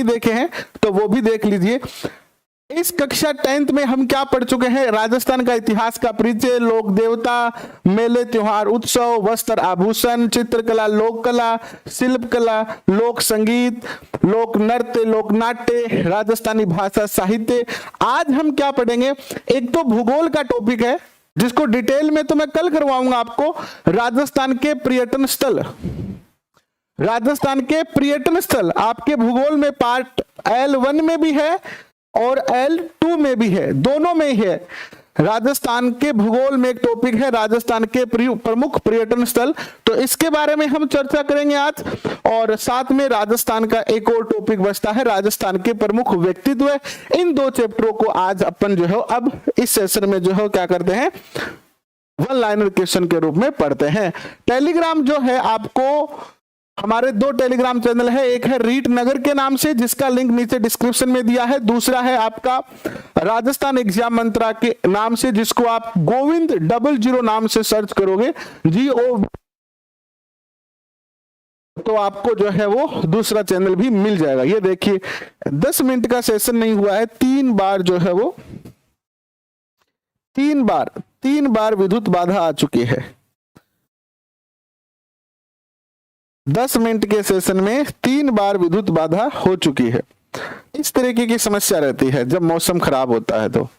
देखे हैं तो वो भी देख लीजिए। इस कक्षा 10th में हम क्या पढ़ चुके हैं? राजस्थान का इतिहास का परिचय, लोक देवता, मेले त्योहार उत्सव, वस्त्र आभूषण, चित्रकला, लोक कला, शिल्प कला, लोक संगीत, लोक नृत्य, लोक नाट्य, राजस्थानी भाषा साहित्य। आज हम क्या पढ़ेंगे? एक तो भूगोल का टॉपिक है जिसको डिटेल में तो मैं कल करवाऊंगा आपको। राजस्थान के पर्यटन स्थल, राजस्थान के पर्यटन स्थल आपके भूगोल में पार्ट L1 में भी है और L2 में भी है, दोनों में ही है। राजस्थान के भूगोल में एक टॉपिक है राजस्थान के प्रमुख पर्यटन स्थल, तो इसके बारे में हम चर्चा करेंगे आज। और साथ में राजस्थान का एक और टॉपिक बचता है राजस्थान के प्रमुख व्यक्तित्व। इन दो चैप्टरों को आज अपन जो है अब इस सेशन में जो है क्या करते हैं, वन लाइनर क्वेश्चन के रूप में पढ़ते हैं। टेलीग्राम जो है आपको, हमारे दो टेलीग्राम चैनल है, एक है रीट नगर के नाम से जिसका लिंक नीचे डिस्क्रिप्शन में दिया है, दूसरा है आपका राजस्थान एग्जाम मंत्रा के नाम से जिसको आप गोविंद 00 नाम से सर्च करोगे GO, तो आपको जो है वो दूसरा चैनल भी मिल जाएगा। ये देखिए 10 मिनट का सेशन नहीं हुआ है, 3 बार जो है वो 3 बार विद्युत बाधा आ चुकी है। 10 मिनट के सेशन में 3 बार विद्युत बाधा हो चुकी है। इस तरीके की समस्या रहती है जब मौसम खराब होता है तो,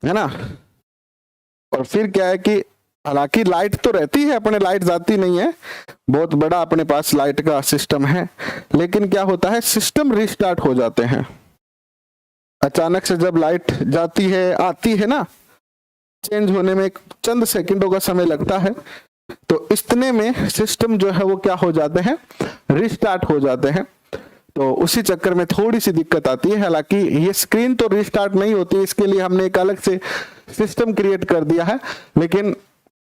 है ना। और फिर क्या है कि हालांकि लाइट तो रहती है, अपने लाइट जाती नहीं है, बहुत बड़ा अपने पास लाइट का सिस्टम है, लेकिन क्या होता है सिस्टम रिस्टार्ट हो जाते हैं अचानक से। जब लाइट जाती है आती है ना, चेंज होने में चंद सेकंडों का समय लगता है, तो इतने में सिस्टम जो है वो क्या हो जाते हैं, रिस्टार्ट हो जाते हैं। तो उसी चक्कर में थोड़ी सी दिक्कत आती है। हालांकि ये स्क्रीन तो रिस्टार्ट नहीं होती, इसके लिए हमने एक अलग से सिस्टम क्रिएट कर दिया है, लेकिन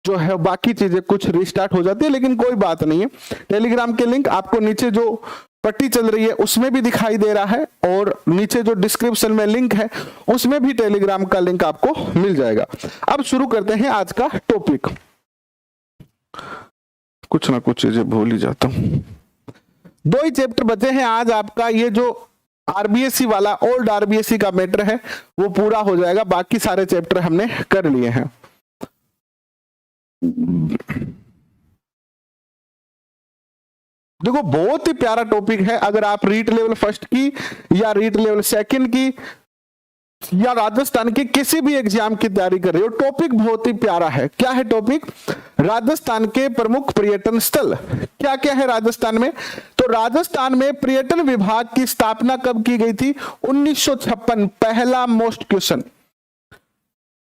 जो है बाकी चीजें कुछ रिस्टार्ट हो जाती है, लेकिन कोई बात नहीं है। टेलीग्राम के लिंक आपको नीचे जो पट्टी चल रही है उसमें भी दिखाई दे रहा है, और नीचे जो डिस्क्रिप्शन में लिंक है उसमें भी टेलीग्राम का लिंक आपको मिल जाएगा। अब शुरू करते हैं आज का टॉपिक। कुछ ना कुछ चीजें भूल ही जाता हूं। 2 ही चैप्टर बचे हैं आज आपका। ये जो RBSC वाला ओल्ड RBSC का मैटर है वो पूरा हो जाएगा, बाकी सारे चैप्टर हमने कर लिए हैं। देखो बहुत ही प्यारा टॉपिक है। अगर आप रीट लेवल फर्स्ट की या रीट लेवल सेकंड की या राजस्थान के किसी भी एग्जाम की तैयारी कर रहे हो, टॉपिक बहुत ही प्यारा है। क्या है टॉपिक? राजस्थान के प्रमुख पर्यटन स्थल। क्या क्या है राजस्थान में? तो राजस्थान में पर्यटन विभाग की स्थापना कब की गई थी? 1956। पहला मोस्ट क्वेश्चन,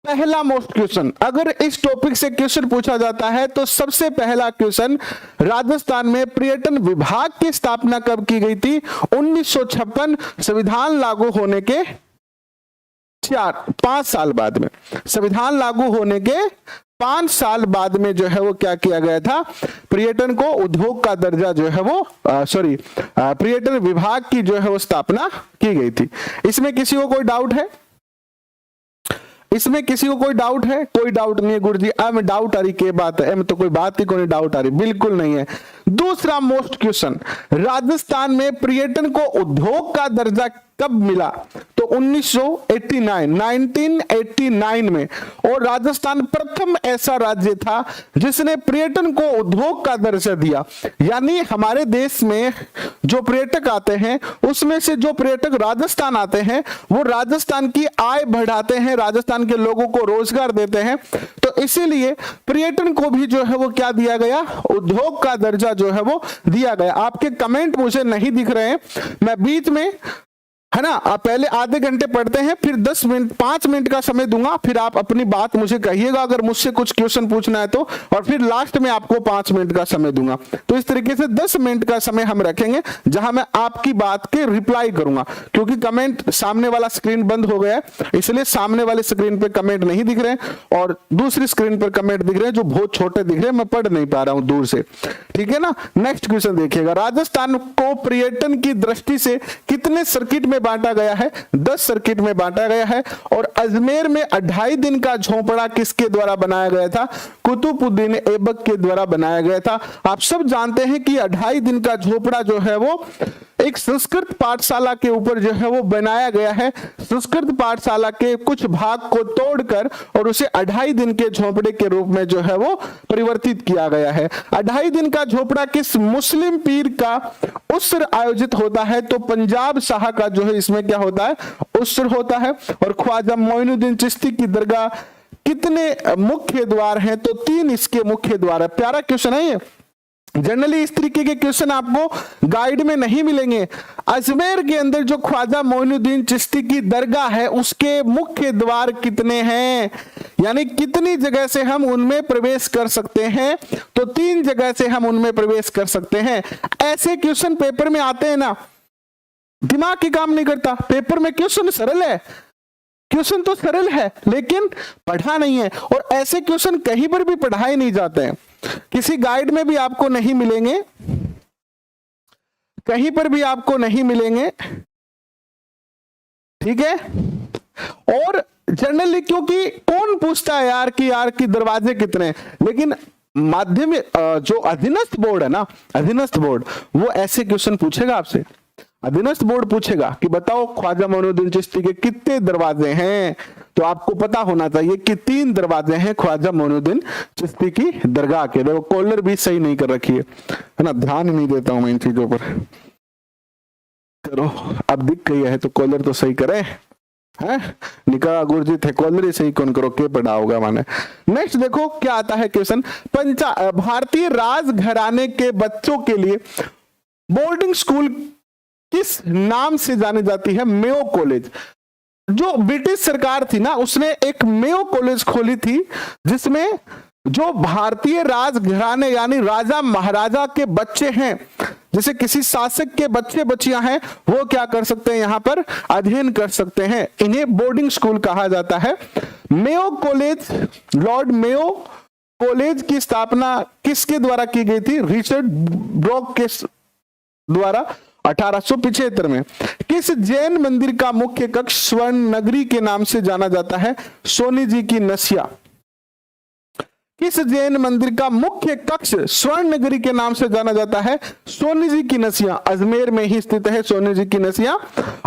पहला मोस्ट क्वेश्चन। अगर इस टॉपिक से क्वेश्चन पूछा जाता है तो सबसे पहला क्वेश्चन, राजस्थान में पर्यटन विभाग की स्थापना कब की गई थी? 1956, संविधान लागू होने के 5 साल बाद में। संविधान लागू होने के 5 साल बाद में जो है वो क्या किया गया था, पर्यटन को उद्योग का दर्जा जो है वो पर्यटन विभाग की जो है वो स्थापना की गई थी। इसमें किसी को कोई डाउट है? इसमें किसी को कोई डाउट है? कोई डाउट नहीं है गुरुजी। अब डाउट आ रही क्या बात है, तो कोई बात ही कोई डाउट आ रही, बिल्कुल नहीं है। दूसरा मोस्ट क्वेश्चन, राजस्थान में पर्यटन को उद्योग का दर्जा कब मिला? तो 1989 में। और राजस्थान प्रथम ऐसा राज्य था जिसने पर्यटन को उद्योग का दर्जा दिया। यानी हमारे देश में जो पर्यटक आते हैं उसमें से जो पर्यटक राजस्थान आते हैं वो राजस्थान की आय बढ़ाते हैं, राजस्थान के लोगों को रोजगार देते हैं। तो इसीलिए पर्यटन को भी जो है वो क्या दिया गया, उद्योग का दर्जा जो है वो दिया गया। आपके कमेंट मुझे नहीं दिख रहे हैं, मैं बीच में है ना, आप पहले आधे घंटे पढ़ते हैं, फिर 5 मिनट का समय दूंगा, फिर आप अपनी बात मुझे कहिएगा अगर मुझसे कुछ क्वेश्चन पूछना है तो, और फिर लास्ट में आपको 5 मिनट का समय दूंगा। तो इस तरीके से 10 मिनट का समय हम रखेंगे जहां मैं आपकी बात के रिप्लाई करूंगा, क्योंकि कमेंट सामने वाला स्क्रीन बंद हो गया है, इसलिए सामने वाले स्क्रीन पे कमेंट नहीं दिख रहे और दूसरी स्क्रीन पर कमेंट दिख रहे हैं जो बहुत छोटे दिख रहे हैं, मैं पढ़ नहीं पा रहा हूं दूर से, ठीक है ना। नेक्स्ट क्वेश्चन देखिएगा, राजस्थान को पर्यटन की दृष्टि से कितने सर्किट में बांटा गया है? 10 सर्किट में बांटा गया है। और अजमेर में 2.5 दिन का झोपड़ा किसके द्वारा बनाया गया था? कुतुबुद्दीन ऐबक के द्वारा बनाया गया था। आप सब जानते हैं कि 2.5 दिन का झोपड़ा जो है वो एक संस्कृत पाठशाला के ऊपर जो है वो बनाया गया है। संस्कृत पाठशाला के कुछ भाग को तोड़कर और उसे 2.5 दिन के झोपड़े के रूप में जो है वो परिवर्तित किया गया है। 2.5 दिन का झोपड़ा किस मुस्लिम पीर का उस्र आयोजित होता है? तो पंजाब शाह का जो है इसमें क्या होता है? उस्र होता है। और ख्वाजा मोइनुद्दीन चिश्ती की दरगाह कितने मुख्य द्वार हैं? तो 3 इसके मुख्य द्वार है। प्यारा क्वेश्चन है ये। जनरली इस तरीके के क्वेश्चन आपको गाइड में नहीं मिलेंगे। अजमेर के अंदर जो ख्वाजा मोइनुद्दीन चिश्ती की दरगाह है उसके मुख्य द्वार कितने हैं, यानी कितनी जगह से हम उनमें प्रवेश कर सकते हैं? तो 3 जगह से हम उनमें प्रवेश कर सकते हैं। ऐसे क्वेश्चन पेपर में आते हैं ना, दिमाग की काम नहीं करता। पेपर में क्वेश्चन सरल है, क्वेश्चन तो सरल है लेकिन पढ़ा नहीं है। और ऐसे क्वेश्चन कहीं पर भी पढ़ाए नहीं जाते हैं, किसी गाइड में भी आपको नहीं मिलेंगे, कहीं पर भी आपको नहीं मिलेंगे, ठीक है। और जनरली क्योंकि कौन पूछता है यार कि दरवाजे कितने, लेकिन माध्यमिक जो अधीनस्थ बोर्ड है ना, अधीनस्थ बोर्ड वो ऐसे क्वेश्चन पूछेगा आपसे। अधीनस्थ बोर्ड पूछेगा कि बताओ ख्वाजा मोइनुद्दीन चिश्ती के कितने दरवाजे हैं, तो आपको पता होना चाहिए कि 3 दरवाजे हैं ख्वाजा मोइनुद्दीन चिश्ती की दरगाह के। देखो कॉलर भी सही नहीं कर रखी है ना, ध्यान नहीं देता हूं मैं इन चीजों पर। करो, अब दिख गई है तो कॉलर तो सही करे है। निका गुरजीत है, कॉलर ही सही कौन करो के पढ़ा होगा माने। नेक्स्ट देखो क्या आता है क्वेश्चन। भारतीय राज घराने के बच्चों के लिए बोर्डिंग स्कूल किस नाम से जानी जाती है? Mayo college. जो ब्रिटिश सरकार थी ना उसने एक मेयो कॉलेज खोली थी जिसमें जो भारतीय राजघराने यानी राजा महाराजा के बच्चे हैं, जैसे किसी शासक के बच्चे बच्चियां हैं, वो क्या कर सकते हैं? यहां पर अध्ययन कर सकते हैं। इन्हें बोर्डिंग स्कूल कहा जाता है। Mayo college, Lord Mayo college की स्थापना किसके द्वारा की गई थी? रिचर्ड ब्रोक के द्वारा 1875 में। किस जैन मंदिर का मुख्य कक्ष स्वर्ण नगरी के नाम से जाना जाता है? सोनी जी की नसिया। किस जैन मंदिर का मुख्य कक्ष स्वर्ण नगरी के नाम से जाना जाता है? सोनी जी की नसिया। अजमेर में ही स्थित है सोनी जी की नसिया।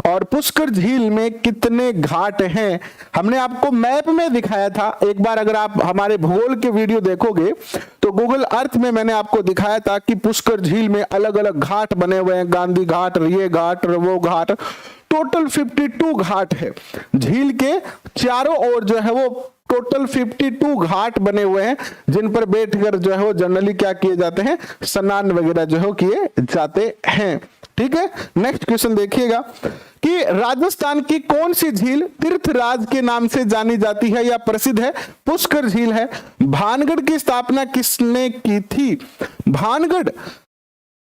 और पुष्कर झील में कितने घाट हैं? हमने आपको मैप में दिखाया था एक बार, अगर आप हमारे भूगोल के वीडियो देखोगे तो गूगल अर्थ में मैंने आपको दिखाया था कि पुष्कर झील में अलग अलग घाट बने हुए हैं, गांधी घाट, ये घाट, वो घाट, टोटल 52 घाट है। झील के चारों ओर जो है वो टोटल 52 घाट बने हुए हैं जिन पर बैठकर जो है वो जनरली क्या किए जाते हैं? स्नान वगैरह जो है किए जाते हैं। ठीक है, नेक्स्ट क्वेश्चन देखिएगा कि राजस्थान की कौन सी झील तीर्थराज के नाम से जानी जाती है या प्रसिद्ध है? पुष्कर झील है। भानगढ़ की स्थापना किसने की थी? भानगढ़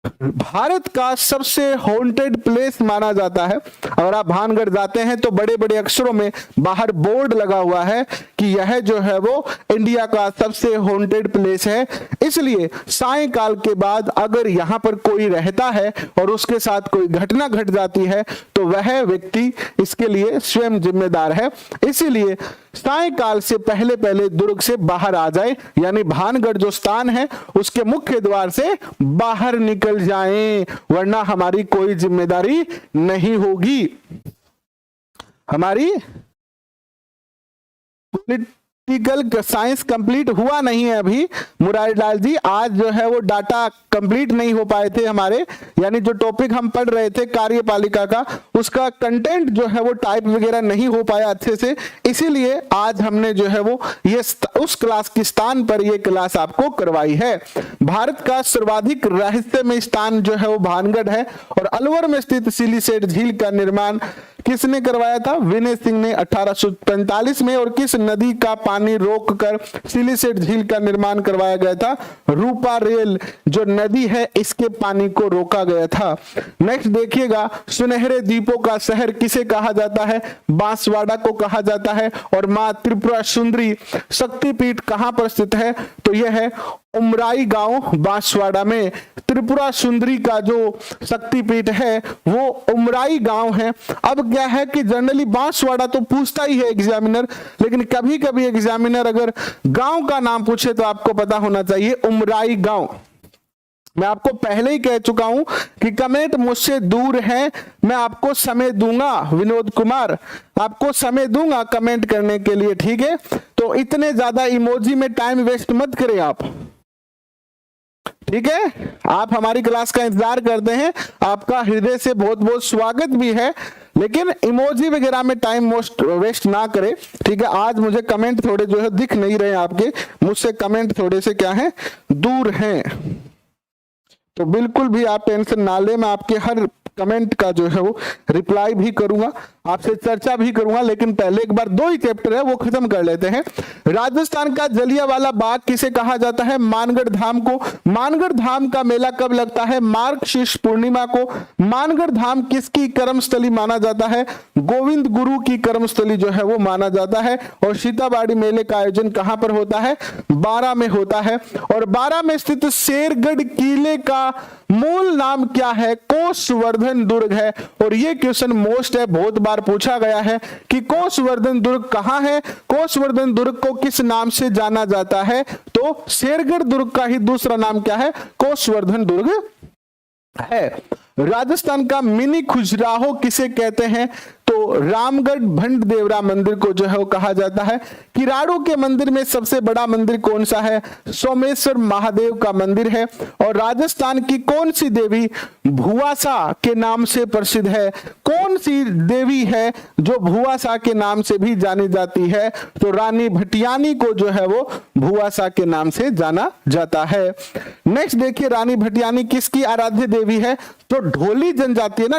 भारत का सबसे हॉन्टेड प्लेस माना जाता है। अगर आप भानगढ़ जाते हैं तो बड़े बड़े अक्षरों में बाहर बोर्ड लगा हुआ है कि यह जो है वो इंडिया का सबसे हॉन्टेड प्लेस है। इसलिए सायंकाल के बाद अगर यहां पर कोई रहता है और उसके साथ कोई घटना घट जाती है तो वह व्यक्ति इसके लिए स्वयं जिम्मेदार है। इसीलिए सायंकाल से पहले पहले दुर्ग से बाहर आ जाए, यानी भानगढ़ जो स्थान है उसके मुख्य द्वार से बाहर निकल जाएं, वरना हमारी कोई जिम्मेदारी नहीं होगी। हमारी पॉलिटिकल साइंस कंप्लीट हुआ नहीं है अभी मुरारी लाल जी, आज जो है वो डाटा कंप्लीट नहीं हो पाए थे हमारे, यानी जो टॉपिक हम पढ़ रहे थे कार्यपालिका का उसका कंटेंट जो है वो टाइप वगैरह नहीं हो पाया अच्छे से, इसीलिए आज हमने जो है वो ये उस क्लास के स्थान पर ये क्लास आपको करवाई है। भारत का सर्वाधिक रहस्यमय स्थान जो है वो भानगढ़ है और अलवर में स्थित सिलीसेट झील का निर्माण किसने करवाया था? विनय सिंह ने 1845 में। और किस नदी का पानी रोककर सिलिसेट झील का निर्माण करवाया गया था? रूपा रेल जो नदी है इसके पानी को रोका गया था। नेक्स्ट देखिएगा, सुनहरे द्वीपों का शहर किसे कहा जाता है? बांसवाड़ा को कहा जाता है। और मां त्रिपुरा सुंदरी शक्तिपीठ कहां पर स्थित है? तो यह है उमराई गांव बांसवाड़ा में। त्रिपुरा सुंदरी का जो शक्तिपीठ है वो उमराई गांव है। अब क्या है कि जनरली बांसवाड़ा तो पूछता ही है एग्जामिनर, लेकिन कभी कभी एग्जामिनर अगर गांव का नाम पूछे तो आपको पता होना चाहिए उमराई गांव। मैं आपको पहले ही कह चुका हूं कि कमेंट मुझसे दूर है, मैं आपको समय दूंगा, विनोद कुमार आपको समय दूंगा कमेंट करने के लिए, ठीक है? तो इतने ज्यादा इमोजी में टाइम वेस्ट मत करें आप, ठीक है? आप हमारी क्लास का इंतजार करते हैं, आपका हृदय से बहुत बहुत स्वागत भी है, लेकिन इमोजी वगैरह में टाइम वेस्ट ना करें, ठीक है? आज मुझे कमेंट थोड़े जो है दिख नहीं रहे आपके, मुझसे कमेंट थोड़े से क्या है दूर हैं, तो बिल्कुल भी आप टेंशन ना लें, मैं आपके हर कमेंट का जो है वो रिप्लाई भी करूंगा, आपसे चर्चा भी करूंगा, लेकिन पहले एक बार 2 ही चैप्टर है वो खत्म कर लेते हैं। राजस्थान का जलियांवाला बाग किसे कहा जाता है? मानगढ़ धाम को। मानगढ़ धाम का मेला कब लगता है? मार्गशीर्ष पूर्णिमा को। मानगढ़ धाम किसकी कर्मस्थली माना जाता है? गोविंद गुरु की कर्मस्थली जो है वो माना जाता है। और सीताबाड़ी मेले का आयोजन कहां पर होता है? बारा में होता है। और बारा में स्थित शेरगढ़ किले का मूल नाम क्या है? कोषवर्धन दुर्ग है। और ये क्वेश्चन मोस्ट है, बहुत बार पूछा गया है कि कोषवर्धन दुर्ग कहां है, कोषवर्धन दुर्ग को किस नाम से जाना जाता है? तो शेरगढ़ दुर्ग का ही दूसरा नाम क्या है? कोषवर्धन दुर्ग है। राजस्थान का मिनी खजुराहो किसे कहते हैं? तो रामगढ़ भंड देवरा मंदिर को जो है वो कहा जाता है। किराड़ू के मंदिर में सबसे बड़ा मंदिर कौन सा है? सोमेश्वर महादेव का मंदिर है। और राजस्थान की कौन सी देवी भुआसा के नाम से प्रसिद्ध है? कौन सी देवी है जो भुआसा के नाम से भी जानी जाती है? तो रानी भटियानी को जो है वो भुआसा के नाम से जाना जाता है। नेक्स्ट देखिए, रानी भटियानी किसकी आराध्य देवी है? तो ढोली जनजाति है ना,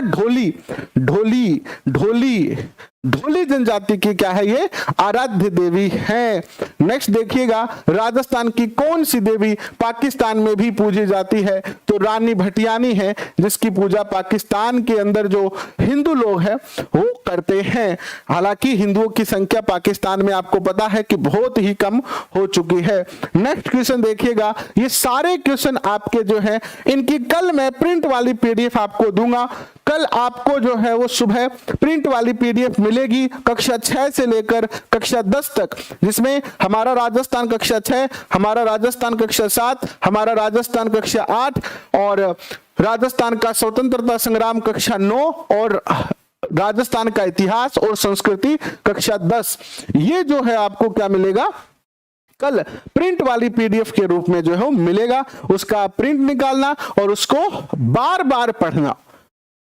ढोली जनजाति की क्या है? ये आराध्य देवी है। नेक्स्ट देखिएगा, राजस्थान की कौन सी देवी पाकिस्तान में भी पूजी जाती है? तो रानी भटियानी है, जिसकी पूजा पाकिस्तान के अंदर जो हिंदू लोग हैं वो करते हैं। हालांकि हिंदुओं की संख्या पाकिस्तान में आपको पता है कि बहुत ही कम हो चुकी है। नेक्स्ट क्वेश्चन देखिएगा, ये सारे क्वेश्चन आपके जो है इनकी कल मैं प्रिंट वाली पीडीएफ आपको दूंगा। कल आपको जो है वो सुबह प्रिंट वाली पीडीएफ मिलेगी कक्षा 6 से लेकर कक्षा 10 तक, जिसमें हमारा राजस्थान कक्षा 6, हमारा राजस्थान कक्षा 7, हमारा राजस्थान कक्षा 8 और राजस्थान का स्वतंत्रता संग्राम कक्षा 9 और राजस्थान का इतिहास और संस्कृति कक्षा 10, ये जो है आपको क्या मिलेगा? कल प्रिंट वाली पीडीएफ के रूप में जो है मिलेगा। उसका प्रिंट निकालना और उसको बार बार पढ़ना,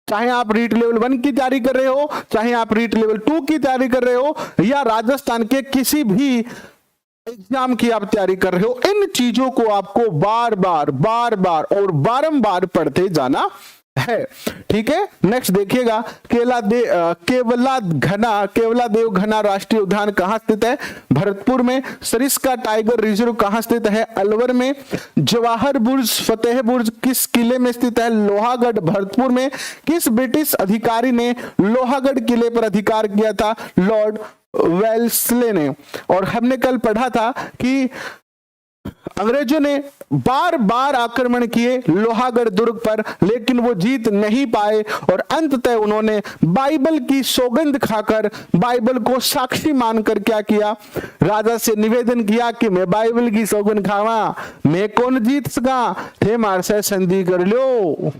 चाहे आप रीट लेवल 1 की तैयारी कर रहे हो, चाहे आप रीट लेवल 2 की तैयारी कर रहे हो, या राजस्थान के किसी भी एग्जाम की आप तैयारी कर रहे हो, इन चीजों को आपको बार बार और बारंबार पढ़ते जाना है, ठीक है? नेक्स्ट देखिएगा, केवलादेव घना राष्ट्रीय उद्यान कहां स्थित है? भरतपुर में। सरिस्का टाइगर रिजर्व कहां स्थित है? अलवर में। जवाहर बुर्ज फतेह बुर्ज किस किले में स्थित है? लोहागढ़ भरतपुर में। किस ब्रिटिश अधिकारी ने लोहागढ़ किले पर अधिकार किया था? लॉर्ड वेल्सले ने। और हमने कल पढ़ा था कि अंग्रेजों ने बार बार आक्रमण किए लोहागढ़ दुर्ग पर, लेकिन वो जीत नहीं पाए और अंततः उन्होंने बाइबल की सौगंध खाकर, बाइबल को साक्षी मानकर क्या किया? राजा से निवेदन किया कि मैं बाइबल की सौगंध खावा, मैं कौन जीत सका, थे मार से संधि कर लो।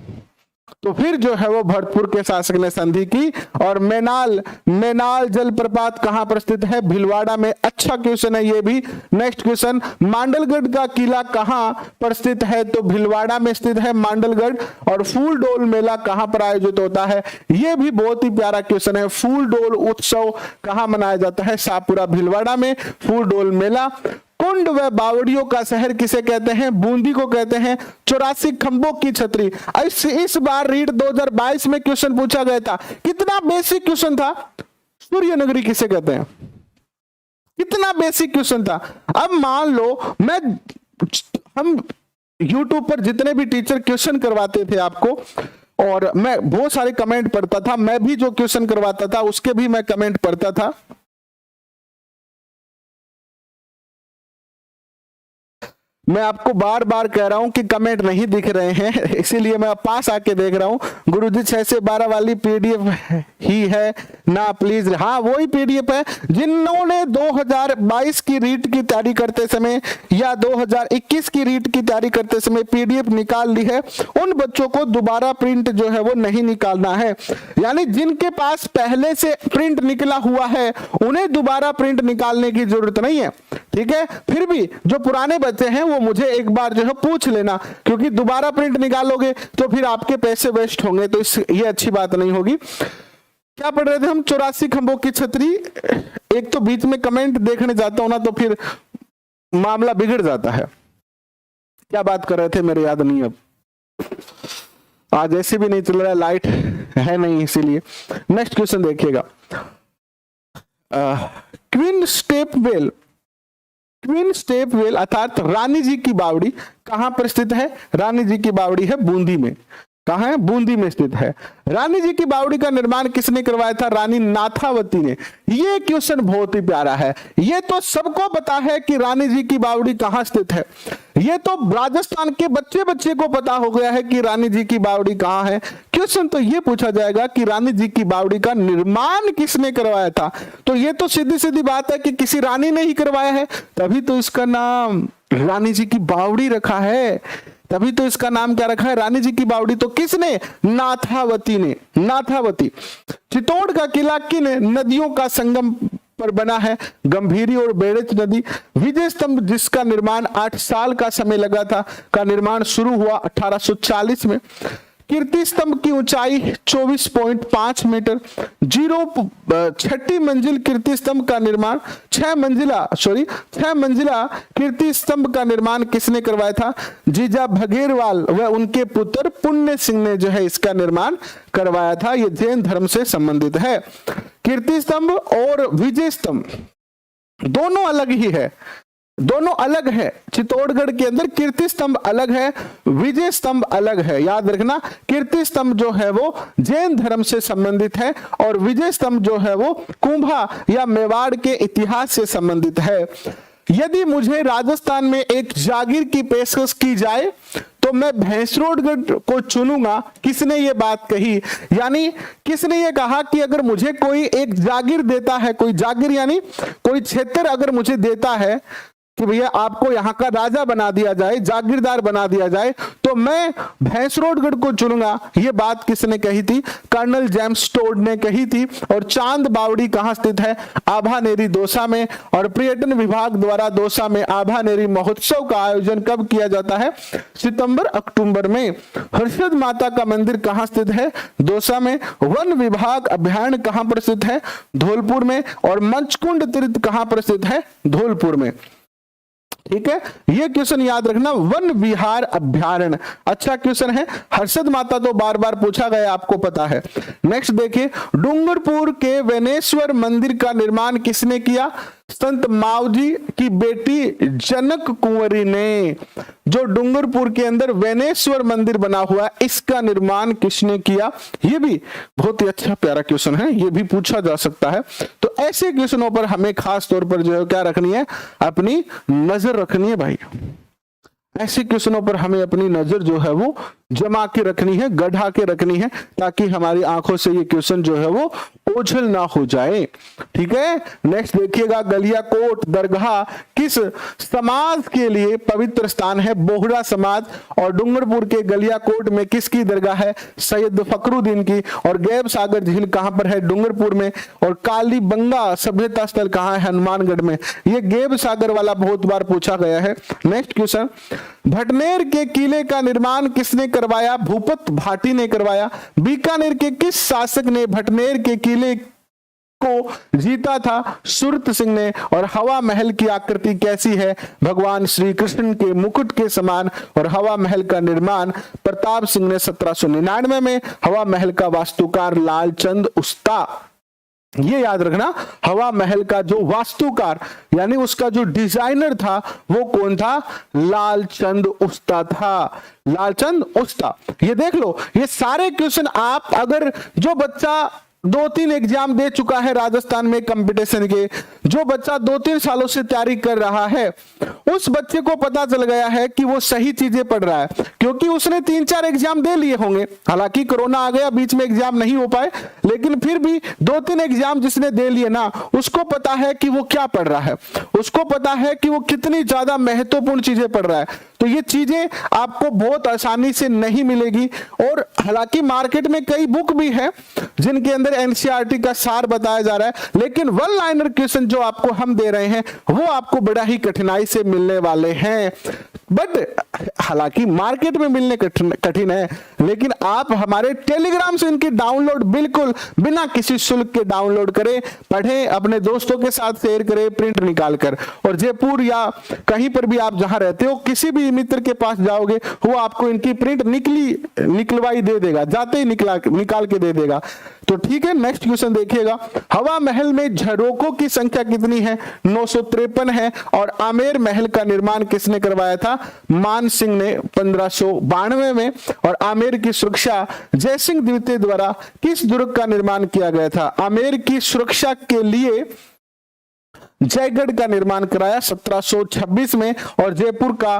तो फिर जो है वो भरतपुर के शासक ने संधि की। और मेनाल जलप्रपात कहां पर स्थित है? भीलवाड़ा में। अच्छा क्वेश्चन है ये भी। नेक्स्ट क्वेश्चन, मांडलगढ़ का किला कहां पर स्थित है? तो भीलवाड़ा में स्थित है मांडलगढ़। और फूल डोल मेला कहां पर आयोजित होता है? ये भी बहुत ही प्यारा क्वेश्चन है। फूल डोल उत्सव कहां मनाया जाता है? शाहपुरा भीलवाड़ा में फूल डोल मेला। कुंड व बावड़ियों का शहर किसे कहते हैं? बूंदी को कहते हैं। 84 खंभों की छतरी। इस बार रीट 2022 में क्वेश्चन पूछा गया था, कितना बेसिक क्वेश्चन था, सूर्य नगरी किसे कहते हैं? कितना बेसिक क्वेश्चन था। अब मान लो हम YouTube पर जितने भी टीचर क्वेश्चन करवाते थे आपको, और मैं बहुत सारे कमेंट पढ़ता था, मैं भी जो क्वेश्चन करवाता था उसके भी मैं कमेंट पढ़ता था। मैं आपको बार बार कह रहा हूं कि कमेंट नहीं दिख रहे हैं, इसीलिए मैं पास आके देख रहा हूं। गुरुजी 6 से 12 वाली पीडीएफ ही है ना प्लीज? हाँ, वही पीडीएफ है। जिन्होंने 2022 की रीट की तैयारी करते समय या 2021 की रीट की तैयारी करते समय पीडीएफ निकाल ली है, उन बच्चों को दोबारा प्रिंट जो है वो नहीं निकालना है। यानी जिनके पास पहले से प्रिंट निकला हुआ है उन्हें दोबारा प्रिंट निकालने की जरूरत नहीं है, ठीक है। फिर भी जो पुराने बच्चे हैं वो मुझे एक बार जो है पूछ लेना, क्योंकि दोबारा प्रिंट निकालोगे तो फिर आपके पैसे वेस्ट होंगे, तो ये अच्छी बात नहीं होगी। क्या पढ़ रहे थे हम? 84 खंभों की छतरी। एक तो बीच में कमेंट देखने जाता हूं ना तो फिर मामला बिगड़ जाता है। क्या बात कर रहे थे मेरे याद नहीं। अब आज ऐसे भी नहीं चल रहा है, लाइट है नहीं, इसीलिए। नेक्स्ट क्वेश्चन देखिएगा। क्वीन स्टेपवेल अर्थात रानी जी की बावड़ी कहां पर स्थित है? रानी जी की बावड़ी है बूंदी में। कहां है? बूंदी में स्थित है। रानी जी की बावड़ी का निर्माण किसने करवाया था? रानी नाथावती ने। ये क्वेश्चन बहुत ही प्यारा है। ये तो सबको पता है कि रानी जी की बावड़ी कहां स्थित है। ये तो राजस्थान के बच्चे को पता हो गया है कि रानी जी की बावड़ी कहां है। क्वेश्चन तो ये पूछा जाएगा कि रानी जी की बावड़ी का निर्माण किसने करवाया था। तो ये तो सीधी सीधी बात है कि किसी रानी ने ही करवाया है, तभी तो इसका नाम रानी जी की बावड़ी रखा है। तभी तो इसका नाम क्या रखा है? रानी जी की बावड़ी। तो किसने? नाथावती ने। नाथावती। चित्तौड़ का किला किन नदियों का संगम पर बना है? गंभीरी और बेड़च नदी। विजय स्तंभ जिसका निर्माण 8 साल का समय लगा था, का निर्माण शुरू हुआ 1840 में। कीर्ति स्तंभ की ऊंचाई 24.5 मीटर। 6ठी मंजिल कीर्ति स्तंभ का निर्माण 6 मंजिला कीर्ति स्तंभ का निर्माण किसने करवाया था? जीजा भगेरवाल व उनके पुत्र पुण्य सिंह ने जो है इसका निर्माण करवाया था। ये जैन धर्म से संबंधित है। कीर्ति स्तंभ और विजय स्तंभ दोनों अलग ही है, दोनों अलग है। चित्तौड़गढ़ के अंदर कीर्ति स्तंभ अलग है, विजय स्तंभ अलग है। याद रखना, कीर्ति स्तंभ जो है वो जैन धर्म से संबंधित है और विजय स्तंभ जो है वो कुंभा या मेवाड़ के इतिहास से संबंधित है। यदि मुझे राजस्थान में एक जागीर की पेशकश की जाए तो मैं भैंसरोडगढ़ को चुनूंगा। किसने ये बात कही? यानी किसने ये कहा कि अगर मुझे कोई एक जागीर देता है, कोई जागीर यानी कोई क्षेत्र अगर मुझे देता है कि भैया आपको यहाँ का राजा बना दिया जाए, जागीरदार बना दिया जाए, तो मैं भैंसरोडगढ़ को चुनूंगा। ये बात किसने कही थी? कर्नल जेम्स टोड ने कही थी। और चांद बावड़ी कहाँ स्थित है? आभानेरी दौसा में। और पर्यटन विभाग द्वारा दौसा में आभानेरी महोत्सव का आयोजन कब किया जाता है? सितंबर अक्टूबर में। हर्षद माता का मंदिर कहाँ स्थित है? दौसा में। वन विभाग अभ्यारण्य कहाँ पर स्थित है? धौलपुर में। और मंचकुंड तीर्थ कहाँ पर स्थित है? धौलपुर में। ठीक है, ये क्वेश्चन याद रखना। वन विहार अभ्यारण्य अच्छा क्वेश्चन है। हर्षद माता तो बार बार पूछा गया, आपको पता है। नेक्स्ट देखिए, डूंगरपुर के वेनेश्वर मंदिर का निर्माण किसने किया? संत मावजी की बेटी जनक कुंवरी ने। जो डूंगरपुर के अंदर वेनेश्वर मंदिर बना हुआ है, इसका निर्माण किसने किया? ये भी बहुत ही अच्छा प्यारा क्वेश्चन है, ये भी पूछा जा सकता है। तो ऐसे क्वेश्चनों पर हमें खास तौर पर जो है क्या रखनी है? अपनी नजर रखनी है भाई। ऐसे क्वेश्चनों पर हमें अपनी नजर जो है वो जमा के रखनी है, गढ़ा के रखनी है, ताकि हमारी आंखों से ये क्वेश्चन जो है वो ओझल ना हो जाए। ठीक है, नेक्स्ट देखिएगा, गलियाकोट दरगाह किस समाज के लिए पवित्र स्थान है? बोहरा समाज। और डूंगरपुर के गलियाकोट में किसकी दरगाह है? सैयद फखरुद्दीन की। और गैब सागर झील कहां पर है? डूंगरपुर में। और कालीबंगा सभ्यता स्थल कहां है? हनुमानगढ़ में। ये गैब सागर वाला बहुत बार पूछा गया है। नेक्स्ट क्वेश्चन, भटनेर के किले का निर्माण किसने करवाया? भूपत भाटी ने करवाया। बीकानेर के किस शासक ने भटनेर के किले को जीता था सूरत सिंह ने, और हवा महल की आकृति कैसी है, भगवान श्री कृष्ण के मुकुट के समान, और हवा महल का निर्माण प्रताप सिंह ने 1799 में। हवा महल का वास्तुकार लालचंद उस्ता। ये याद रखना, हवा महल का जो वास्तुकार यानी उसका जो डिजाइनर था वो कौन था, लालचंद उस्ता था, लालचंद उस्ता। ये देख लो, ये सारे क्वेश्चन आप अगर जो बच्चा 2-3 एग्जाम दे चुका है राजस्थान में कंपटीशन के, जो बच्चा 2-3 सालों से तैयारी कर रहा है, उस बच्चे को पता चल गया है कि वो सही चीजें पढ़ रहा है, क्योंकि उसने 3-4 एग्जाम दे लिए होंगे। हालांकि कोरोना आ गया, बीच में एग्जाम नहीं हो पाए, लेकिन फिर भी 2-3 एग्जाम जिसने दे लिए ना, उसको पता है कि वो क्या पढ़ रहा है, उसको पता है कि वो कितनी ज्यादा महत्वपूर्ण चीजें पढ़ रहा है। तो ये चीजें आपको बहुत आसानी से नहीं मिलेगी। और हालांकि मार्केट में कई बुक भी है जिनके अंदर एनसीईआरटी का सार बताया जा रहा है, लेकिन वन लाइनर क्वेश्चन जो आपको हम दे रहे हैं वो आपको बड़ा ही कठिनाई से मिलने वाले हैं। बट हालांकि मार्केट में मिलने कठिन है, लेकिन आप हमारे टेलीग्राम से इनकी डाउनलोड बिल्कुल बिना किसी शुल्क के डाउनलोड करें, पढ़ें, अपने दोस्तों के साथ शेयर करें प्रिंट निकाल कर। और जयपुर या कहीं पर भी आप जहां रहते हो, किसी भी मित्र के पास जाओगे वो आपको इनकी प्रिंट निकलवाई दे देगा, जाते ही निकाल के दे देगा। तो ठीक है, नेक्स्ट क्वेश्चन देखिएगा। हवा महल में झरोकों की संख्या कितनी है, 953 है। और आमेर महल का निर्माण किसने करवाया था, मान सिंह ने 1592 में। और आमेर की सुरक्षा जयसिंह द्वितीय द्वारा किस दुर्ग का निर्माण किया गया था, आमेर की सुरक्षा के लिए जयगढ़ का निर्माण कराया 1726 में। और जयपुर का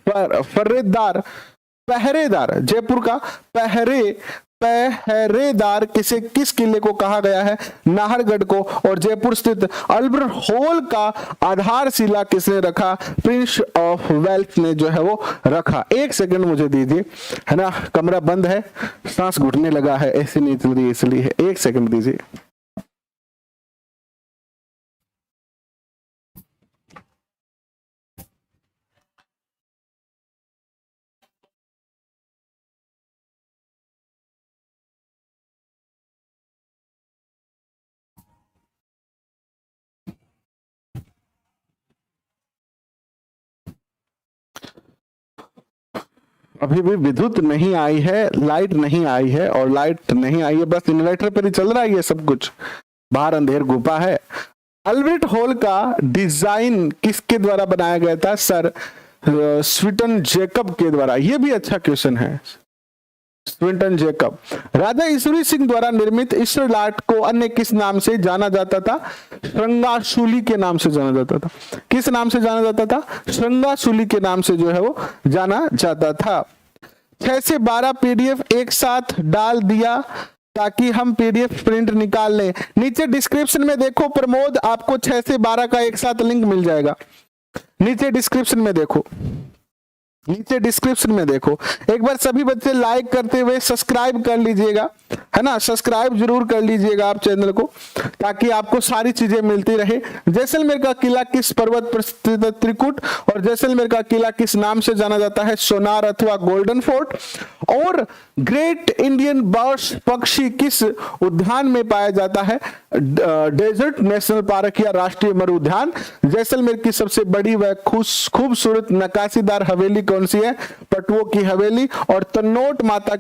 पहरेदार, जयपुर का पहरेदार किस किले को कहा गया है, नाहरगढ़ को। और जयपुर स्थित अल्बर्ट हॉल का आधारशिला किसने रखा, प्रिंस ऑफ वेल्स ने जो है वो रखा। 1 सेकंड मुझे दीजिए, है ना, कमरा बंद है, सांस घुटने लगा है, ऐसे नहीं चल रही इसलिए 1 सेकंड दीजिए। अभी भी विद्युत नहीं आई है, लाइट नहीं आई है, और लाइट नहीं आई है, बस इन्वर्टर पर ही चल रहा है ये सब कुछ, बाहर अंधेर गुफा है। अल्बर्ट हॉल का डिजाइन किसके द्वारा बनाया गया था, सर स्वीटन जैकब के द्वारा। ये भी अच्छा क्वेश्चन है, स्वीटन जैकब। राजा ईश्वरी सिंह द्वारा निर्मित ईश्वरलाट को अन्य किस नाम से जाना जाता था, श्रृंगाशूली के नाम से जाना जाता था। किस नाम से जाना जाता था, श्रृंगाशूली के नाम से जो है वो जाना जाता था। 6 से 12 पीडीएफ एक साथ डाल दिया ताकि हम पीडीएफ प्रिंट निकाल लें। नीचे डिस्क्रिप्शन में देखो प्रमोद, आपको 6 से 12 का एक साथ लिंक मिल जाएगा। नीचे डिस्क्रिप्शन में देखो, नीचे डिस्क्रिप्शन में देखो। एक बार सभी बच्चे लाइक करते हुए सब्सक्राइब कर लीजिएगा, है ना, सब्सक्राइब जरूर कर लीजिएगा आप चैनल को, ताकि आपको सारी चीजें मिलती रहे। जैसलमेर का किला किस पर्वत पर स्थित है, त्रिकुट। और जैसलमेर का किला किस नाम से जाना जाता है, सोनार अथवा गोल्डन फोर्ट। और ग्रेट इंडियन बर्ड्स पक्षी किस उद्यान में पाया जाता है, डेजर्ट नेशनल पार्क या राष्ट्रीय मरु उद्यान। जैसलमेर की सबसे बड़ी व खूबसूरत नक्काशीदार हवेली कौन सी है, पटुओं की हवेली। और तनोट माता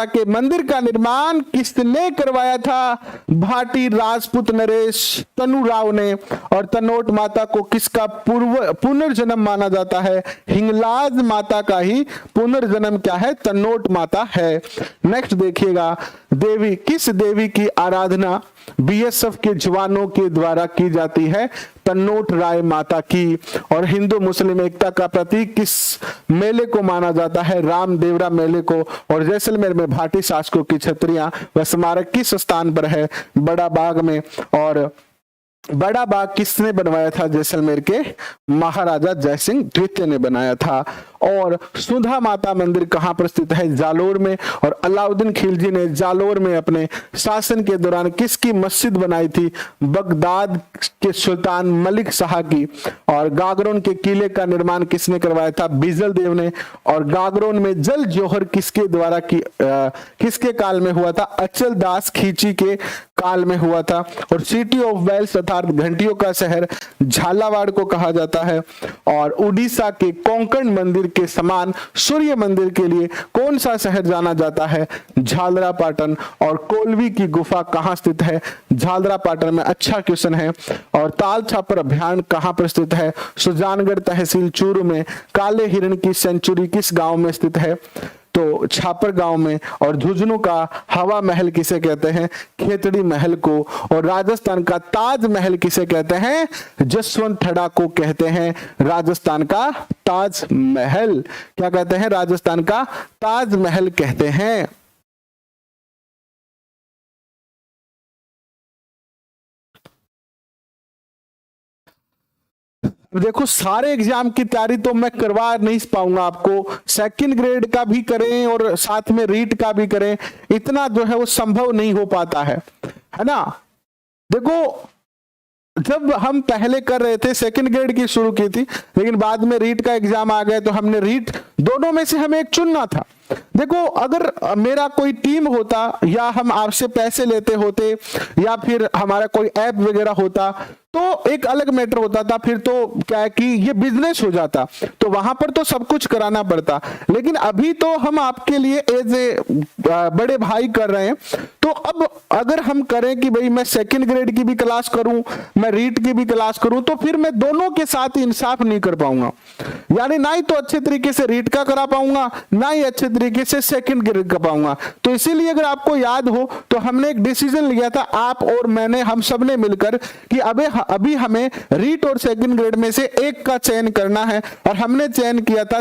के मंदिर का निर्माण किसने करवाया था, भाटी राजपूत नरेश तनुराव ने। और तनोट माता को किसका पुनर्जन्म माना जाता है, हिंगलाज माता का ही पुनर्जन्म क्या है, तनोट माता है। नेक्स्ट देखिएगा, किस देवी की आराधना बीएसएफ के जवानों के द्वारा की जाती है, तनोट राय माता की। और हिंदू मुस्लिम एकता का प्रतीक किस मेले को माना जाता है, रामदेवरा मेले को। और जैसलमेर में भाटी शासकों की छतरियां व स्मारक किस स्थान पर है, बड़ा बाग में। और बड़ा बाग किसने बनवाया था? जैसलमेर के महाराजा जयसिंह द्वितीय ने बनाया था। और सुधा माता मंदिर कहां पर स्थित है? जालोर में। और अलाउद्दीन खिलजी ने जालोर में अपने शासन के दौरान किसकी मस्जिद बनाई थी? बगदाद के सुल्तान मलिक शाह की। और गागरोन के किले का निर्माण किसने करवाया था? बिजल देव ने। और गागरोन में जल जौहर किसके द्वारा किसके काल में हुआ था? अचल दास खींची के काल में हुआ था। और सिटी ऑफ वेल्स अर्थात घंटियों का शहर झालावाड़ को कहा जाता है। और उड़ीसा के कोंकण मंदिर के समान सूर्य मंदिर के लिए कौन सा शहर जाना जाता है? झालरापाटन। और कोलवी की गुफा कहां स्थित है? झालरापाटन में। अच्छा क्वेश्चन है। और ताल छापर अभ्यारण्य कहां पर स्थित है? सुजानगढ़ तहसील चूरू में। काले हिरण की सेंचुरी किस गांव में स्थित है? तो छापर गांव में। और झुंझुनू का हवा महल किसे कहते हैं? खेतड़ी महल को। और राजस्थान का ताज महल किसे कहते हैं? जसवंतथड़ा को कहते हैं राजस्थान का ताज महल। क्या कहते हैं? राजस्थान का ताज महल कहते हैं। देखो सारे एग्जाम की तैयारी तो मैं करवा नहीं पाऊंगा आपको, सेकंड ग्रेड का भी करें और साथ में रीट का भी करें, इतना जो है वो संभव नहीं हो पाता है ना। देखो जब हम पहले कर रहे थे सेकंड ग्रेड की शुरू की थी, लेकिन बाद में रीट का एग्जाम आ गया तो हमने रीट दोनों में से हमें एक चुनना था। देखो अगर मेरा कोई टीम होता या हम आपसे पैसे लेते होते या फिर हमारा कोई ऐप वगैरह होता तो एक अलग मैटर होता था, फिर तो क्या है कि ये बिजनेस हो जाता, तो वहां पर तो सब कुछ कराना पड़ता। लेकिन अभी तो हम आपके लिए एज ए बड़े भाई कर रहे हैं, तो अब अगर हम करें कि भाई मैं सेकंड ग्रेड की भी क्लास करूं, मैं रीट की भी क्लास करूं, तो फिर मैं दोनों के साथ इंसाफ नहीं कर पाऊंगा। यानी ना ही तो अच्छे तरीके से रीट का करा पाऊंगा, ना ही अच्छे तरीके से सेकंड ग्रेड का पाऊंगा। तो इसीलिए अगर आपको याद हो तो हमने एक डिसीजन लिया था, आप और मैंने, हम सब ने मिलकर, कि अभी हमें रीट और सेकंड ग्रेड में से एक का चयन करना है, और हमने चयन किया था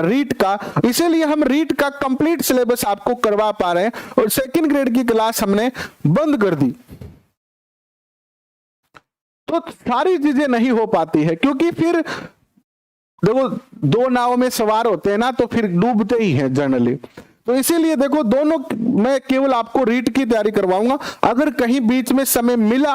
रीट का। इसीलिए हम रीट का कंप्लीट सिलेबस आपको करवा पा रहे हैं और सेकंड ग्रेड की क्लास हमने बंद कर दी। तो सारी चीजें नहीं हो पाती है, क्योंकि फिर देखो दो नाव में सवार होते हैं ना, तो फिर डूबते ही हैं जनरली। तो इसीलिए देखो दोनों, मैं केवल आपको रीट की तैयारी करवाऊंगा। अगर कहीं बीच में समय मिला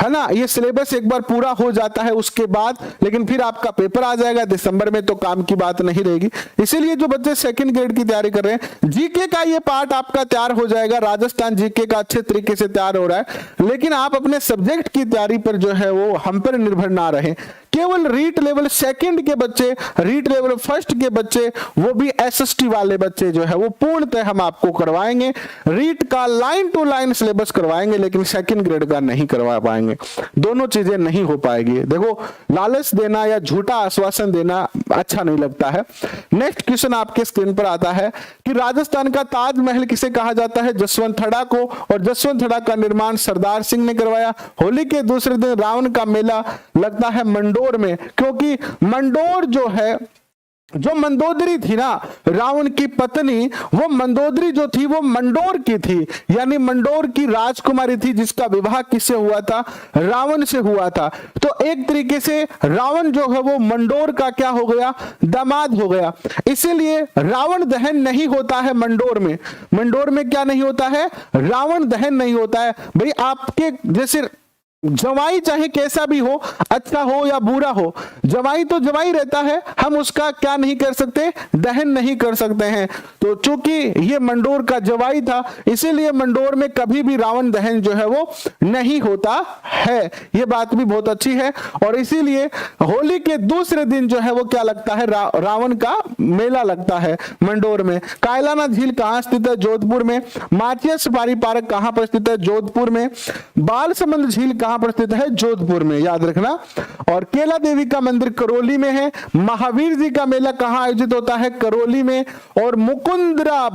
है ना, ये सिलेबस एक बार पूरा हो जाता है उसके बाद, लेकिन फिर आपका पेपर आ जाएगा दिसंबर में, तो काम की बात नहीं रहेगी। इसीलिए जो बच्चे सेकंड ग्रेड की तैयारी कर रहे हैं, जीके का ये पार्ट आपका तैयार हो जाएगा, राजस्थान जीके का अच्छे तरीके से तैयार हो रहा है। लेकिन आप अपने सब्जेक्ट की तैयारी पर जो है वो हम पर निर्भर ना रहे। केवल रीट लेवल सेकंड के बच्चे, रीट लेवल फर्स्ट के बच्चे, वो भी एसएसटी वाले बच्चे जो है वो पूर्णतः हम आपको करवाएंगे। रीट का लाइन टू लाइन सिलेबस करवाएंगे, लेकिन सेकंड ग्रेड का नहीं करवा पाएंगे। दोनों चीजें नहीं हो पाएगी। देखो लालच देना या झूठा आश्वासन देना अच्छा नहीं लगता है। नेक्स्ट क्वेश्चन आपके स्क्रीन पर आता है कि राजस्थान का ताजमहल किसे कहा जाता है? जसवंतथड़ा को। और जसवंतथड़ा का निर्माण सरदार सिंह ने करवाया। होली के दूसरे दिन रावण का मेला लगता है मंडोर में, क्योंकि मंडोर जो है, जो मंदोदरी थी ना रावण की पत्नी, वो मंदोदरी जो थी वो मंडोर की थी, यानी मंडोर की राजकुमारी थी, जिसका विवाह किससे हुआ था? रावण से हुआ था। तो एक तरीके से रावण जो है वो मंडोर का क्या हो गया? दामाद हो गया। इसीलिए रावण दहन नहीं होता है मंडोर में। मंडोर में क्या नहीं होता है? रावण दहन नहीं होता है। भाई आपके जैसे जवाई चाहे कैसा भी हो, अच्छा हो या बुरा हो, जवाई तो जवाई रहता है, हम उसका क्या नहीं कर सकते? दहन नहीं कर सकते हैं। तो चूंकि ये मंडोर का जवाई था, इसीलिए मंडोर में कभी भी रावण दहन जो है वो नहीं होता है। ये बात भी बहुत अच्छी है। और इसीलिए होली के दूसरे दिन जो है वो क्या लगता है? रावण का मेला लगता है मंडोर में। कायलाना झील कहां स्थित है? जोधपुर में। माचिया सफारी पार्क कहां पर स्थित है? जोधपुर में। बालसमंद झील कहां पर स्थित है? जोधपुर में, याद रखना। और केला देवी का मंदिर करौली में है। महावीर जी का मेला कहां आयोजित होता है? करौली में। और मुकुंदरा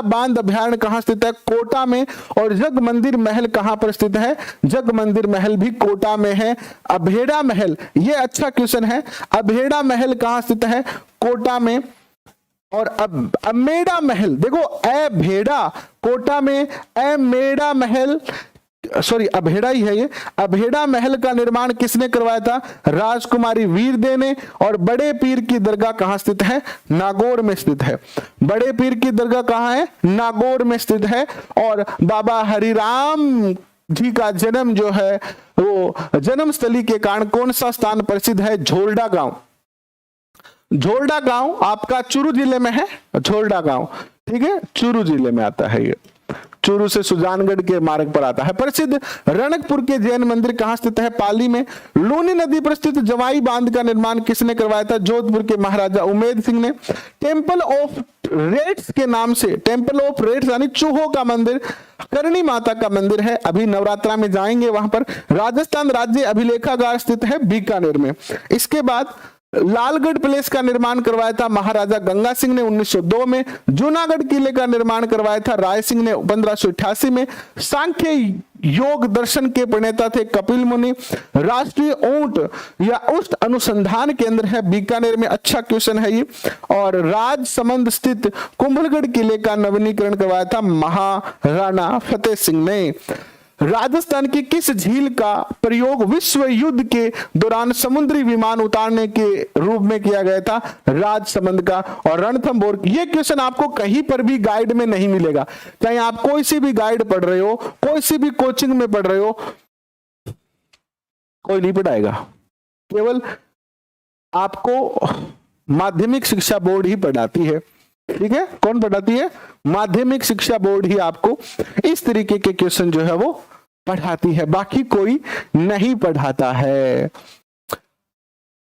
बांध अभ्यारण्य कहां स्थित है? कोटा में। और जग मंदिर महल कहां पर स्थित है? जग मंदिर महल भी कोटा में है। अभेड़ा महल, ये अच्छा क्वेश्चन है, अभेड़ा महल कहां स्थित है? कोटा में। और अमेड़ा महल, देखो अभेड़ा कोटा में, अमेड़ा महल सॉरी अभेड़ा ही है ये, अभेड़ा महल का निर्माण किसने करवाया था? राजकुमारी वीरदेव ने। और बड़े पीर की दरगाह कहां स्थित है? नागौर में स्थित है। बड़े पीर की दरगाह कहां है? नागौर में स्थित है। और बाबा हरिराम जी का जन्म जो है वो जन्म स्थली के कारण कौन सा स्थान प्रसिद्ध है? झोरडा गांव। झोरडा गांव आपका चूरू जिले में है, झोरडा गांव, ठीक है, चूरू जिले में आता है ये, चूरू से सुजानगढ़ के मार्ग पर आता है। प्रसिद्ध रणकपुर के जैन मंदिर कहां स्थित है? पाली में। लूनी नदी पर स्थित जवाई बांध का निर्माण किसने करवाया था? जोधपुर के महाराजा उमेद सिंह ने। टेम्पल ऑफ रेट्स के नाम से, टेम्पल ऑफ रेट्स यानी चूहों का मंदिर, करणी माता का मंदिर है, अभी नवरात्रा में जाएंगे वहां पर। राजस्थान राज्य अभिलेखागार स्थित है बीकानेर में। इसके बाद लालगढ़ पैलेस का निर्माण करवाया था महाराजा गंगा सिंह ने 1902 में। जूनागढ़ किले का निर्माण करवाया था राय सिंह ने 1588 में। सांख्य योग दर्शन के प्रणेता थे कपिल मुनि। राष्ट्रीय ऊंट या उष्ट अनुसंधान केंद्र है बीकानेर में, अच्छा क्वेश्चन है ये। और राजसमंद स्थित कुंभलगढ़ किले का नवीनीकरण करवाया था महाराणा फतेह सिंह ने। राजस्थान की किस झील का प्रयोग विश्व युद्ध के दौरान समुद्री विमान उतारने के रूप में किया गया था? राजसमंद का। और रणथंभौर, ये क्वेश्चन आपको कहीं पर भी गाइड में नहीं मिलेगा, चाहे आप कोई सी भी गाइड पढ़ रहे हो, कोई सी भी कोचिंग में पढ़ रहे हो, कोई नहीं पढ़ाएगा, केवल आपको माध्यमिक शिक्षा बोर्ड ही पढ़ाती है, ठीक है। कौन पढ़ाती है? माध्यमिक शिक्षा बोर्ड ही आपको इस तरीके के क्वेश्चन जो है वो पढ़ाती है, बाकी कोई नहीं पढ़ाता है।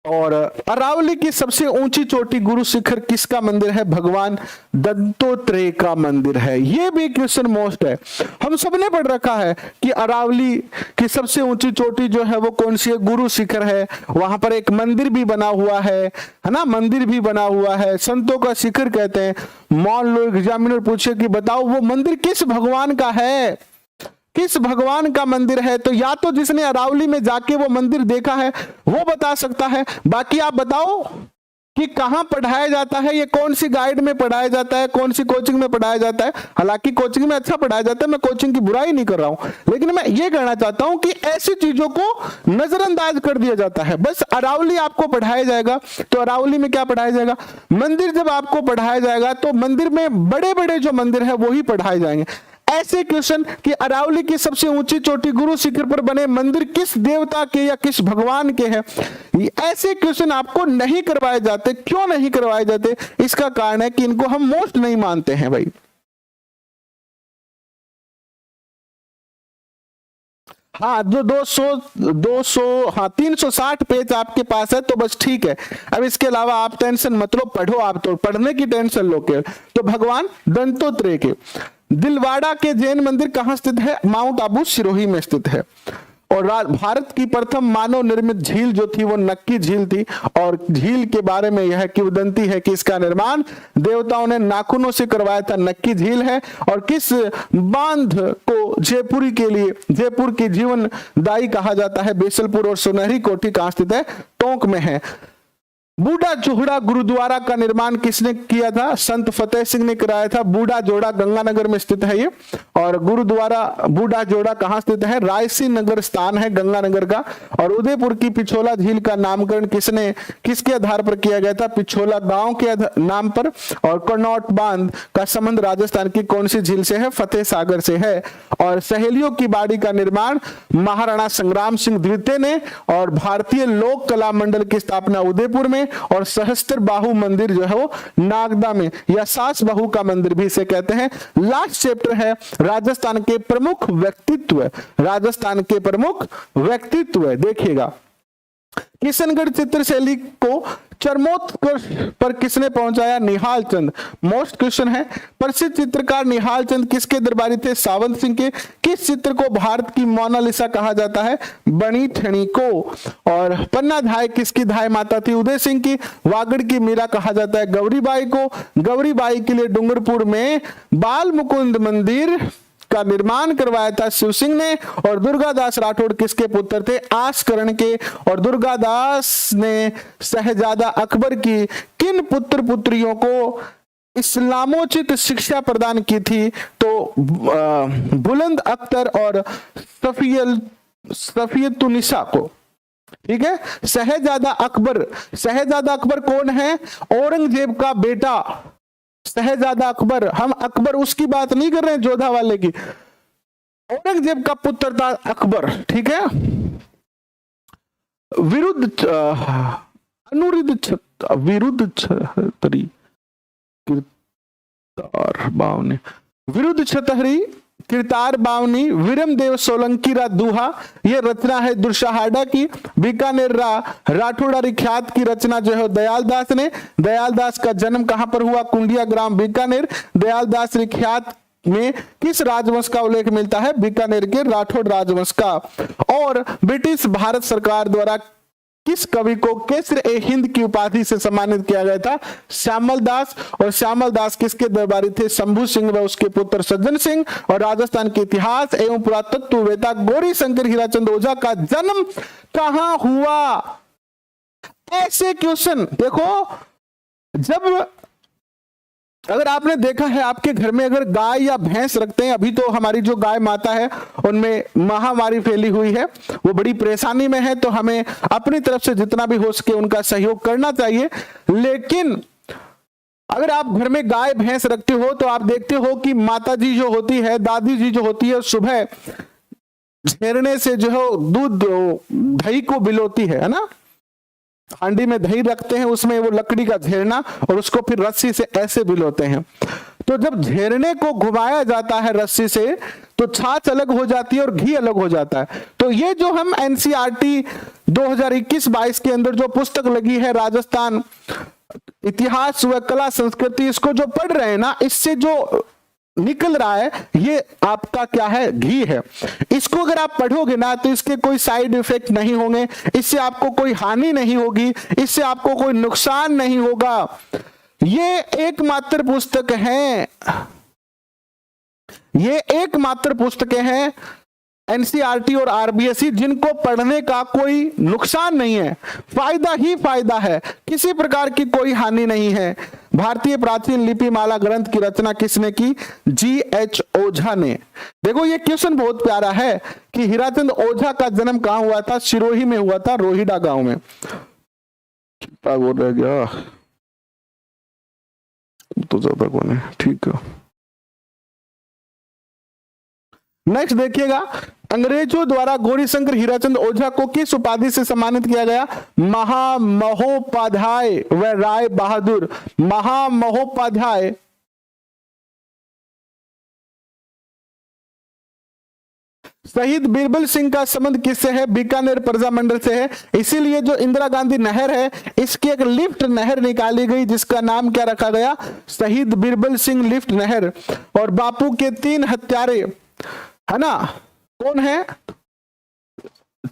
और अरावली की सबसे ऊंची चोटी गुरु शिखर किसका मंदिर है? भगवान दत्तात्रेय का मंदिर है। ये भी क्वेश्चन मोस्ट है, हम सबने पढ़ रखा है कि अरावली की सबसे ऊंची चोटी जो है वो कौन सी है? गुरु शिखर है। वहां पर एक मंदिर भी बना हुआ है ना, मंदिर भी बना हुआ है, संतों का शिखर कहते हैं। मान लो एग्जामिनर पूछे कि बताओ वो मंदिर किस भगवान का है, किस भगवान का मंदिर है, तो या तो जिसने अरावली में जाके वो मंदिर देखा है वो बता सकता है, बाकी आप बताओ कि कहां पढ़ाया जाता है, ये कौन सी गाइड में पढ़ाया जाता है, कौन सी कोचिंग में पढ़ाया जाता है। हालांकि कोचिंग में अच्छा पढ़ाया जाता है, मैं कोचिंग की बुराई नहीं कर रहा हूं, लेकिन मैं ये कहना चाहता हूं कि ऐसी चीजों को नजरअंदाज कर दिया जाता है। बस अरावली आपको पढ़ाया जाएगा, तो अरावली में क्या पढ़ाया जाएगा? मंदिर जब आपको पढ़ाया जाएगा तो मंदिर में बड़े बड़े जो मंदिर है वो ही पढ़ाए जाएंगे। ऐसे क्वेश्चन कि अरावली की सबसे ऊंची चोटी गुरु शिखर पर बने मंदिर किस देवता के या किस भगवान के हैं, ऐसे क्वेश्चन आपको नहीं करवाए जाते। क्यों नहीं करवाए जाते? इसका कारण है कि इनको हम मोस्ट नहीं मानते हैं भाई। हाँ, जो 200 हाँ 360 पेज आपके पास है तो बस ठीक है। अब इसके अलावा आप टेंशन मत लो, पढ़ो, आप तो पढ़ने की टेंशन लो के। तो भगवान दत्तात्रेय के। दिलवाड़ा के जैन मंदिर कहां स्थित है? माउंट आबू सिरोही में स्थित है। और भारत की प्रथम मानव निर्मित झील जो थी वो नक्की झील थी। और झील के बारे में यह किंवदंती है कि इसका निर्माण देवताओं ने नाखूनों से करवाया था, नक्की झील है। और किस बांध को जयपुरी के लिए जयपुर की जीवनदायी कहा जाता है? बेसलपुर। और सुनहरी कोठी कहां स्थित है? टोंक में है। बूढ़ा जोड़ा गुरुद्वारा का निर्माण किसने किया था? संत फतेह सिंह ने कराया था। बूढ़ा जोड़ा गंगानगर में स्थित है ये। और गुरुद्वारा बूढ़ा जोड़ा कहां स्थित है? रायसी नगर स्थान है गंगानगर का। और उदयपुर की पिछोला झील का नामकरण किसके आधार पर किया गया था? पिछोला गांव के नाम पर। और कनौट बांध का संबंध राजस्थान की कौन सी झील से है? फतेह सागर से है। और सहेलियों की बाड़ी का निर्माण महाराणा संग्राम सिंह द्वितीय ने। और भारतीय लोक कला मंडल की स्थापना उदयपुर में। और सहस्त्र बाहु मंदिर जो है वो नागदा में, या सास बाहु का मंदिर भी इसे कहते हैं। लास्ट चैप्टर है राजस्थान के प्रमुख व्यक्तित्व। राजस्थान के प्रमुख व्यक्तित्व देखिएगा। किशनगढ़ चित्रशैली को चरमोत्कर्ष पर किसने पहुंचाया? निहाल चंद। मोस्ट क्वेश्चन है। प्रसिद्ध चित्रकार निहाल चंद किसके दरबारी थे? सावंत सिंह के। किस चित्र को भारत की मोनालिसा कहा जाता है? बनी ठणी को। और पन्ना धाय किसकी धाय माता थी? उदय सिंह की। वागड़ की मीरा कहा जाता है गौरीबाई को। गौरीबाई के लिए डूंगरपुर में बाल मुकुंद मंदिर का निर्माण करवाया था शिव सिंह ने। और दुर्गादास राठौड़ किसके पुत्र थे? आसकरण के। और दुर्गादास ने शहजादा अकबर की किन पुत्र पुत्रियों को इस्लामोचित शिक्षा प्रदान की थी, तो बुलंद अख्तर और सफियतुन्निसा को। ठीक है, शहजादा अकबर कौन है? औरंगजेब का बेटा शहजादा अकबर। हम अकबर उसकी बात नहीं कर रहे हैं जोधा वाले की, औरंगजेब का पुत्र था अकबर। ठीक है, विरुद्ध छतरी किरतार बावनी विरमदेव सोलंकी रा दूहा, ये रचना है दुर्शाहाडा की। बीकानेर राठौड़ारी ख्यात की रचना जो है दयालदास ने। दयालदास का जन्म कहां पर हुआ? कुंडिया ग्राम बीकानेर। दयालदास ख्यात में किस राजवंश का उल्लेख मिलता है? बीकानेर के राठौड़ राजवंश का। और ब्रिटिश भारत सरकार द्वारा किस कवि को केसर-ए-हिंद की उपाधि से सम्मानित किया गया था? श्यामल दास। और श्यामल दास किसके दरबारी थे? शंभू सिंह व उसके पुत्र सज्जन सिंह। और राजस्थान के इतिहास एवं पुरातत्ववेत्ता गौरी शंकर हीराचंद ओझा का जन्म कहां हुआ? ऐसे क्वेश्चन देखो, जब अगर आपने देखा है आपके घर में अगर गाय या भैंस रखते हैं, अभी तो हमारी जो गाय माता है उनमें महामारी फैली हुई है, वो बड़ी परेशानी में है, तो हमें अपनी तरफ से जितना भी हो सके उनका सहयोग करना चाहिए। लेकिन अगर आप घर में गाय भैंस रखते हो तो आप देखते हो कि माता जी जो होती है, दादी जी जो होती है, सुबह झेरने से जो है दूध दही को बिलोती है ना। हांडी में दही रखते हैं, उसमें वो लकड़ी का झेरना, और उसको फिर रस्सी से ऐसे बिलोते हैं। तो जब झेरने को घुमाया जाता है रस्सी से, तो छाछ अलग हो जाती है और घी अलग हो जाता है। तो ये जो हम एनसीईआरटी 2021-22 के अंदर जो पुस्तक लगी है राजस्थान इतिहास व कला संस्कृति, इसको जो पढ़ रहे हैं ना, इससे जो निकल रहा है ये आपका क्या है? घी है। इसको अगर आप पढ़ोगे ना तो इसके कोई साइड इफेक्ट नहीं होंगे, इससे आपको कोई हानि नहीं होगी, इससे आपको कोई नुकसान नहीं होगा। ये एकमात्र पुस्तक है, ये एकमात्र पुस्तकें हैं एनसीईआरटी और आरबीएसई जिनको पढ़ने का कोई नुकसान नहीं है, फायदा ही फायदा है, किसी प्रकार की कोई हानि नहीं है। भारतीय प्राचीन लिपि माला ग्रंथ की रचना किसने की? जी.एच. ओझा ने। देखो ये क्वेश्चन बहुत प्यारा है कि हीराचंद ओझा का जन्म कहां हुआ था? सिरोही में हुआ था, रोहिड़ा गांव में। क्या बोल रहा गया तो ज्यादा कौन है? ठीक है, नेक्स्ट देखिएगा, अंग्रेजों द्वारा गौरीशंकर हीराचंद ओझा को किस उपाधि से सम्मानित किया गया? महामहोपाध्याय व राय बहादुर। महामहोपाध्याय शहीद बीरबल सिंह का संबंध किससे है? बीकानेर प्रजामंडल से है। इसीलिए जो इंदिरा गांधी नहर है, इसकी एक लिफ्ट नहर निकाली गई जिसका नाम क्या रखा गया? शहीद बीरबल सिंह लिफ्ट नहर। और बापू के 3 हत्यारे है ना, कौन है?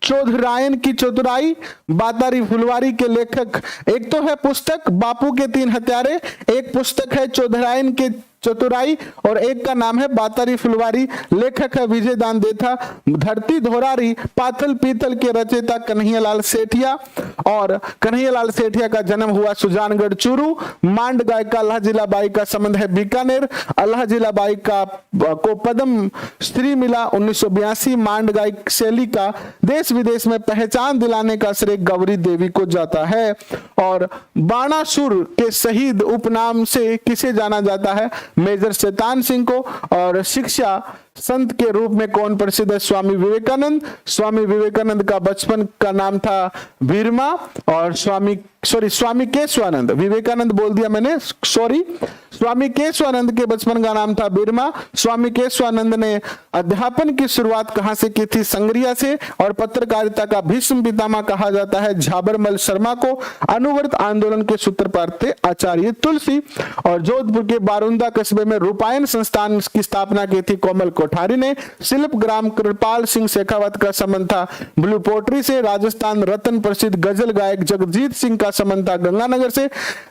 चौधरायन की चतुराई, बातारी फुलवारी के लेखक। एक तो है पुस्तक बापू के 3 हत्यारे, एक पुस्तक है चौधरायन के चतुराई, और एक का नाम है बातारी फुलवारी। लेखक है विजय दान देथा। धरती धोरारी पाथल पीतल के रचयिता कन्हैयालाल सेठिया। और कन्हैयालाल सेठिया का जन्म हुआ सुजानगढ़ चूरू। मांड गायिका अल्लाह जिलाबाई का संबंध है बीकानेर। अल्लाह जिलाबाई को पद्म श्री मिला 1982। मांड गायक शैली का देश विदेश में पहचान दिलाने का श्रेय गौरी देवी को जाता है। और बाणासुर के शहीद उपनाम से किसे जाना जाता है? मेजर शैतान सिंह को। और शिक्षा संत के रूप में कौन प्रसिद्ध है? स्वामी विवेकानंद। स्वामी विवेकानंद का बचपन का नाम था बीरमा। और स्वामी केशवानंद, विवेकानंद बोल दिया मैंने, सॉरी, स्वामी केशवानंद के बचपन का नाम था बीरमा। स्वामी केशवानंद ने अध्यापन की शुरुआत कहां से की थी? संग्रिया से। और पत्रकारिता का भीष्म पितामह कहा जाता है झाबरमल शर्मा को। अनुवर्त आंदोलन के सूत्रपात थे आचार्य तुलसी। और जोधपुर के बारुंदा कस्बे में रूपायन संस्थान की स्थापना की थी कोमल कोठारी ने। शिल्प ग्राम कृपाल सिंह शेखावत का संबंध था ब्लू पोट्री से। राजस्थान रत्न प्रसिद्ध गजल गायक जगजीत सिंह का संबंध था गंगानगर से।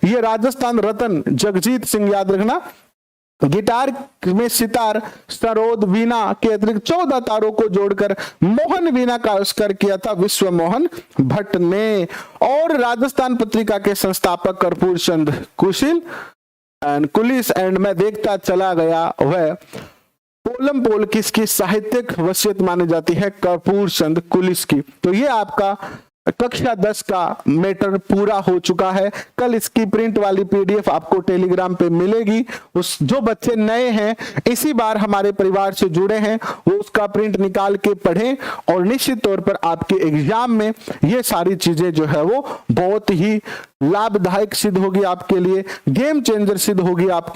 ये राजस्थान रत्न जगजीत सिंह याद रखना। गिटार में सितार, सरोद, वीणा के अतिरिक्त 14 तारों को जोड़कर मोहन वीणा का आविष्कार किया था विश्व मोहन भट्ट ने। और राजस्थान पत्रिका के संस्थापक कर्पूर चंद कुशील। एंड कुलिस, एंड मैं देखता चला गया वह पोलम पोलकिस की साहित्यिक वसीयत मानी जाती है कर्पूर चंद कुलिस की। तो ये आपका कक्षा 10 का मैटर पूरा हो चुका है। कल इसकी प्रिंट वाली पीडीएफ आपको टेलीग्राम पे मिलेगी। उस जो बच्चे नए हैं, इसी बार हमारे परिवार से जुड़े हैं, वो उसका प्रिंट निकाल के पढ़ें और निश्चित तौर पर आपके एग्जाम में ये सारी चीजें जो है वो बहुत ही लाभदायक सिद्ध होगी आपके लिए, गेम चेंजर सिद्ध होगी आपके लिए।